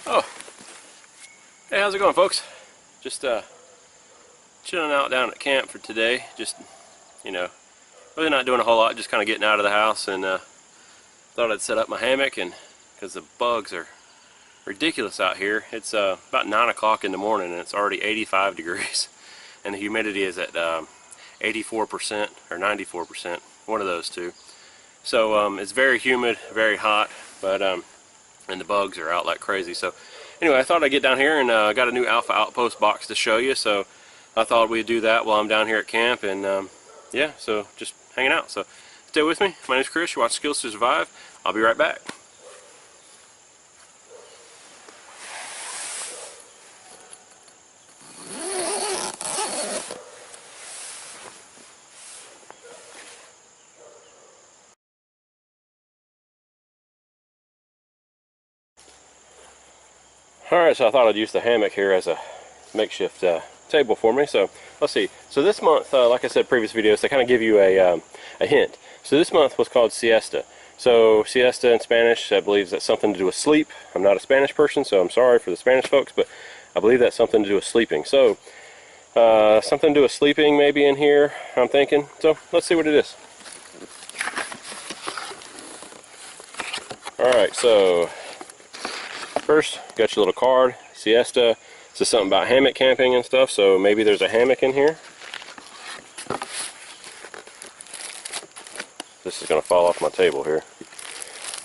Oh, hey, how's it going, folks? Just chilling out down at camp for today. Just, you know, really not doing a whole lot, just kind of getting out of the house, and thought I'd set up my hammock, and because the bugs are ridiculous out here. It's about 9 o'clock in the morning and it's already 85 degrees and the humidity is at 84% or 94%, one of those two. So it's very humid, very hot, but and the bugs are out like crazy. So anyway, I thought I'd get down here, and I got a new Alpha Outpost box to show you, so I thought we'd do that while I'm down here at camp, and yeah, so just hanging out. So stay with me. My name's Chris. You watch Skills to Survive. I'll be right back. Alright, so I thought I'd use the hammock here as a makeshift table for me. So let's see. So this month, like I said previous videos, they kind of give you a hint. So this month was called Siesta. So siesta in Spanish, I believe that's something to do with sleep. I'm not a Spanish person, so I'm sorry for the Spanish folks, but I believe that's something to do with sleeping. So something to do with sleeping maybe in here, I'm thinking. So let's see what it is. Alright, so first, got your little card, Siesta. This is something about hammock camping and stuff, so maybe there's a hammock in here. This is going to fall off my table here.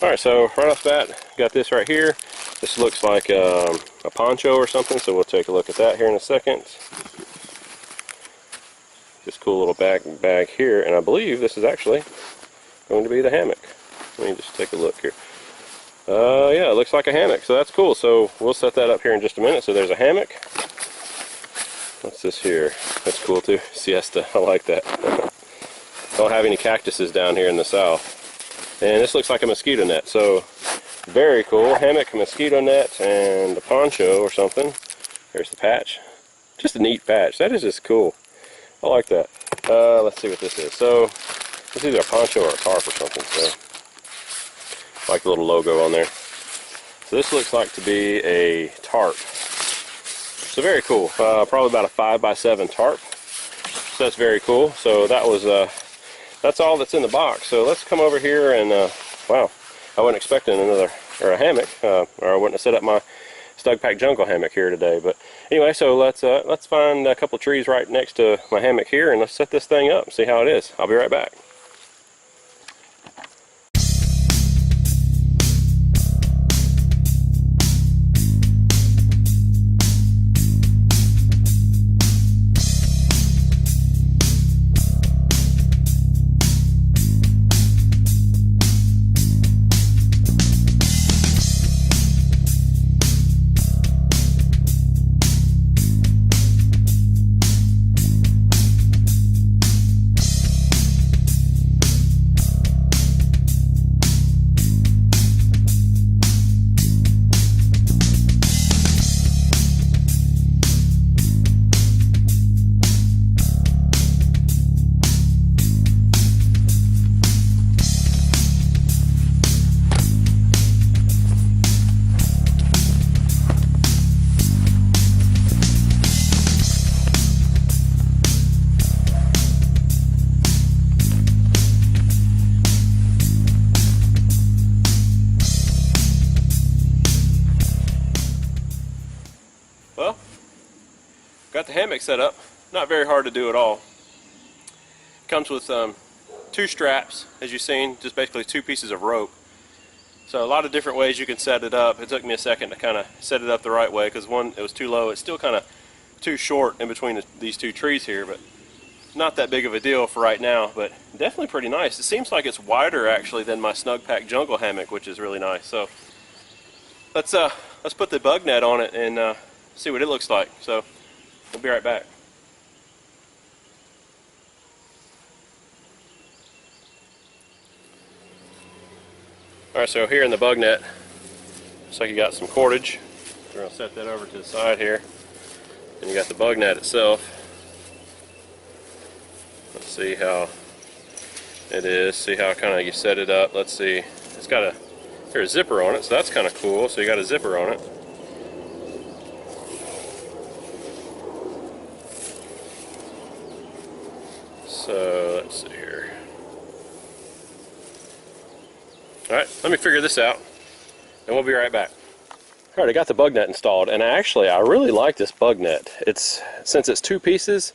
Alright, so right off the bat, got this right here. This looks like a poncho or something, so we'll take a look at that here in a second. This cool little bag here, and I believe this is actually going to be the hammock. Let me just take a look here. Yeah, it looks like a hammock, so that's cool. So we'll set that up here in just a minute. So there's a hammock. What's this here? That's cool too. Siesta. I like that. Don't have any cactuses down here in the south. And this looks like a mosquito net. So very cool. Hammock, mosquito net, and a poncho or something. There's the patch. Just a neat patch. That is just cool. I like that. Let's see what this is. So this is either a poncho or a tarp or something. So like the little logo on there. So this looks like to be a tarp. So very cool. Probably about a 5x7 tarp. So that's very cool. So that was that's all that's in the box. So let's come over here and wow, I wasn't expecting another or a hammock, or I wouldn't have set up my Snugpack Jungle hammock here today. But anyway, so let's find a couple trees right next to my hammock here, and let's set this thing up and see how it is. I'll be right back. Well, got the hammock set up. Not very hard to do at all. Comes with 2 straps, as you've seen, just basically 2 pieces of rope. So a lot of different ways you can set it up. It took me a second to kind of set it up the right way, because one, it was too low. It's still kind of too short in between these 2 trees here, but not that big of a deal for right now, but definitely pretty nice. It seems like it's wider actually than my Snugpack Jungle hammock, which is really nice. So let's put the bug net on it and see what it looks like. So we'll be right back. Alright, so here in the bug net, looks like you got some cordage. We're going to set that over to the side here. And you got the bug net itself. Let's see how it is. See how kind of you set it up. Let's see. It's got a zipper on it, so that's kind of cool. So you got a zipper on it. So let's see here. Alright, let me figure this out and we'll be right back. Alright, I got the bug net installed, and I really like this bug net. Since it's 2 pieces,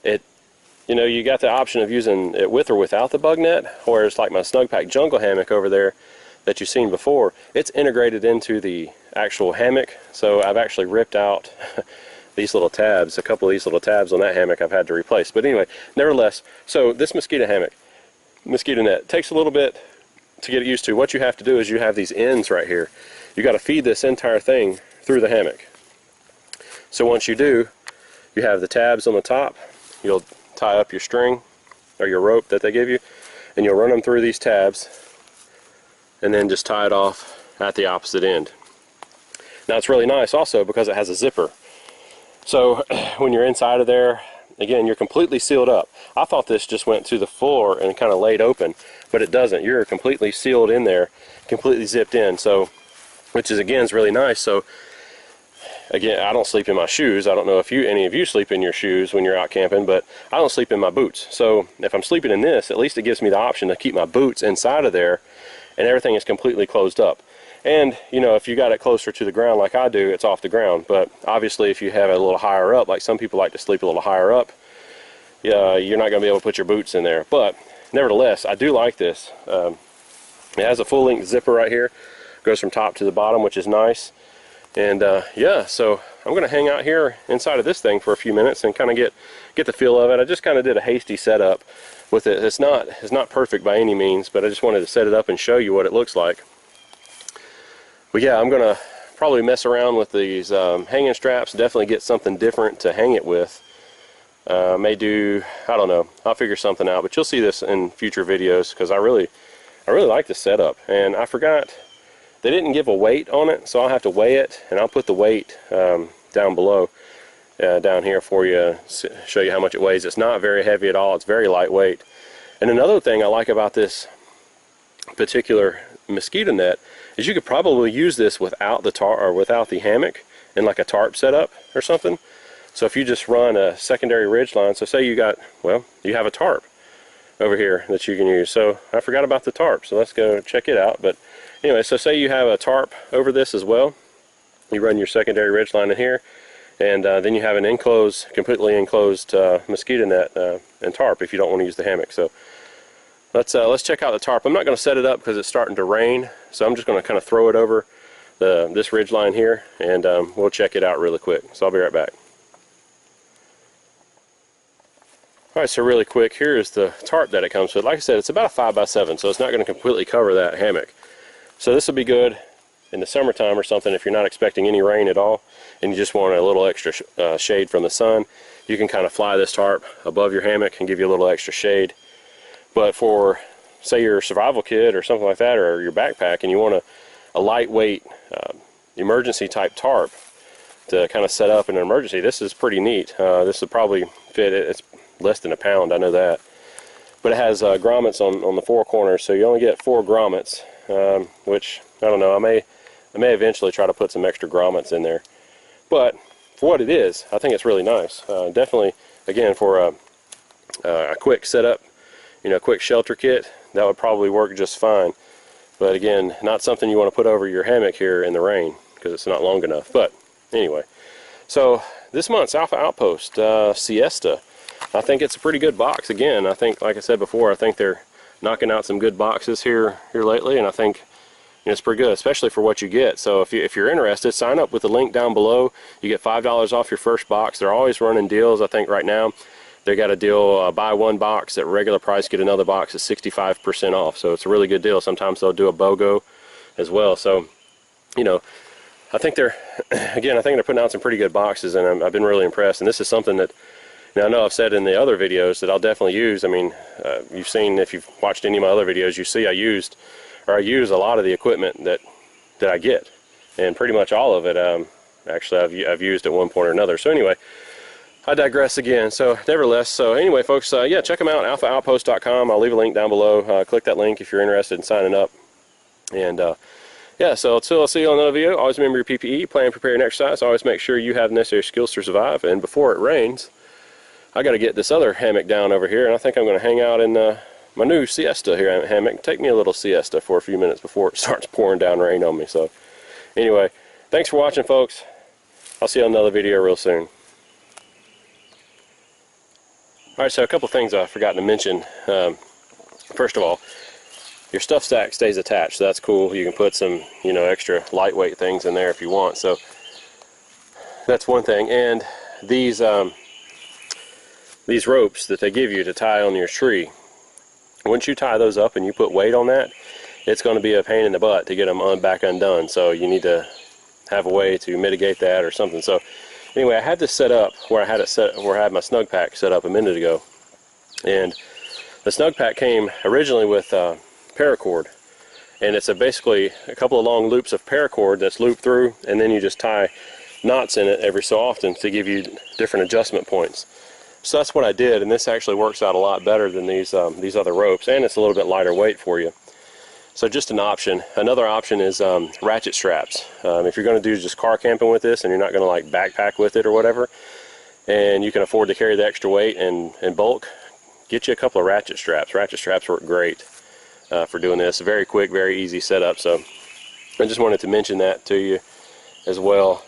you got the option of using it with or without the bug net, whereas like my Snugpak jungle hammock over there that you've seen before, it's integrated into the actual hammock. So I've actually ripped out these little tabs, a couple of these little tabs on that hammock I've had to replace. But anyway, nevertheless, so this mosquito net takes a little bit to get it used to. What you have to do is you have these ends right here. You got to feed this entire thing through the hammock. So once you do, you have the tabs on the top. You'll tie up your string or your rope that they give you, and you'll run them through these tabs and then just tie it off at the opposite end. Now it's really nice also because it has a zipper. So when you're inside of there, again, you're completely sealed up. I thought this just went to the floor and kind of laid open, but it doesn't. You're completely sealed in there, completely zipped in. So, which is again is really nice. So again, I don't sleep in my shoes. I don't know if any of you sleep in your shoes when you're out camping, but I don't sleep in my boots. So if I'm sleeping in this, at least it gives me the option to keep my boots inside of there, and everything is completely closed up. And if you got it closer to the ground like I do, it's off the ground. But obviously if you have it a little higher up, like some people like to sleep a little higher up, you're not going to be able to put your boots in there. But nevertheless, I do like this. It has a full length zipper right here, goes from top to the bottom, which is nice. And yeah, so I'm going to hang out here inside of this thing for a few minutes and kind of get the feel of it. I just kind of did a hasty setup with it. It's not perfect by any means, but I just wanted to set it up and show you what it looks like. But yeah, I'm going to probably mess around with these hanging straps, definitely get something different to hang it with. May do, I don't know, I'll figure something out, but you'll see this in future videos because I really like this setup. And I forgot, they didn't give a weight on it, so I'll have to weigh it, and I'll put the weight down below, down here for you, show you how much it weighs. It's not very heavy at all, it's very lightweight. And another thing I like about this particular mosquito net is you could probably use this without the without the hammock in like a tarp setup or something. So if you just run a secondary ridge line, so say you have a tarp over here that you can use. So I forgot about the tarp, so let's go check it out. But anyway, so say you have a tarp over this as well. You run your secondary ridge line in here, and then you have an completely enclosed mosquito net and tarp if you don't want to use the hammock. So let's check out the tarp. I'm not going to set it up because it's starting to rain, so I'm just going to kind of throw it over this ridge line here, and we'll check it out really quick. So I'll be right back. Alright, so really quick, here is the tarp that it comes with. Like I said, it's about a 5x7, so it's not going to completely cover that hammock. So this will be good in the summertime or something if you're not expecting any rain at all and you just want a little extra shade from the sun. You can kind of fly this tarp above your hammock and give you a little extra shade. But for, say, your survival kit or something like that, or your backpack, and you want a lightweight emergency type tarp to kind of set up in an emergency, this is pretty neat. This would probably fit, it's less than a pound, I know that. But it has grommets on the 4 corners, so you only get 4 grommets, which, I don't know, I may eventually try to put some extra grommets in there. But for what it is, I think it's really nice. Definitely, again, for a quick setup, quick shelter kit, that would probably work just fine. But again, not something you want to put over your hammock here in the rain because it's not long enough. But anyway, so this month's Alpha Outpost Siesta, I think it's a pretty good box. Again, I think, like I said before, I think they're knocking out some good boxes here lately, and I think it's pretty good, especially for what you get. So if you're interested, sign up with the link down below. You get $5 off your first box. They're always running deals. I think right now they got a deal, buy one box at regular price, get another box at 65% off. So it's a really good deal. Sometimes they'll do a BOGO as well. So, I think they're putting out some pretty good boxes, and I've been really impressed. And this is something that, I know I've said in the other videos that I'll definitely use. I mean, you've seen, if you've watched any of my other videos, you see I use a lot of the equipment that I get, and pretty much all of it actually I've used at one point or another. So anyway, I digress again. So nevertheless, so anyway folks, yeah, check them out, alphaoutpost.com. I'll leave a link down below. Click that link if you're interested in signing up. And yeah, so until I'll see you on another video, always remember your PPE, plan, prepare, and exercise. Always make sure you have the necessary skills to survive, and before it rains, I got to get this other hammock down over here, and I think I'm going to hang out in my new Siesta here at Hammock. Take me a little siesta for a few minutes before it starts pouring down rain on me. So anyway, thanks for watching, folks. I'll see you on another video real soon. Alright, so a couple things I forgot to mention. First of all, your stuff stack stays attached, so that's cool. You can put some, you know, extra lightweight things in there if you want. So that's one thing. And these ropes that they give you to tie on your tree, once you tie those up and you put weight on that, it's going to be a pain in the butt to get them back undone. So you need to have a way to mitigate that or something. So anyway, I had this set up where I had my snug pack set up a minute ago, and the snug pack came originally with paracord, and it's basically a couple of long loops of paracord that's looped through, and then you just tie knots in it every so often to give you different adjustment points. So that's what I did, and this actually works out a lot better than these other ropes, and it's a little bit lighter weight for you. So just an option. Another option is ratchet straps. If you're going to do just car camping with this and you're not going to like backpack with it or whatever, and you can afford to carry the extra weight and bulk, get you a couple of ratchet straps. Ratchet straps work great for doing this. Very quick, very easy setup. So I just wanted to mention that to you as well.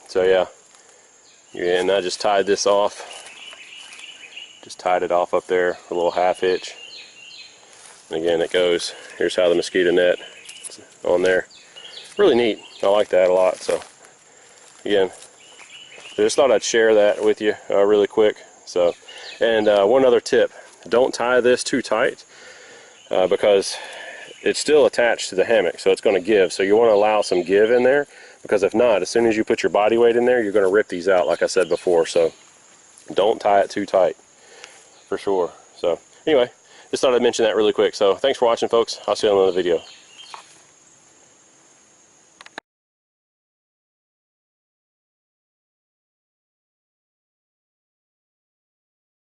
So yeah, and I just tied this off. Just tied it off up there, a little half hitch. And again, it goes. Here's how the mosquito net is on there. Really neat. I like that a lot. So again, I just thought I'd share that with you really quick. So, and one other tip: don't tie this too tight because it's still attached to the hammock, so it's going to give. So you want to allow some give in there, because if not, as soon as you put your body weight in there, you're going to rip these out, like I said before. So don't tie it too tight, for sure. So anyway, just thought I'd mention that really quick. So thanks for watching, folks. I'll see you on another video.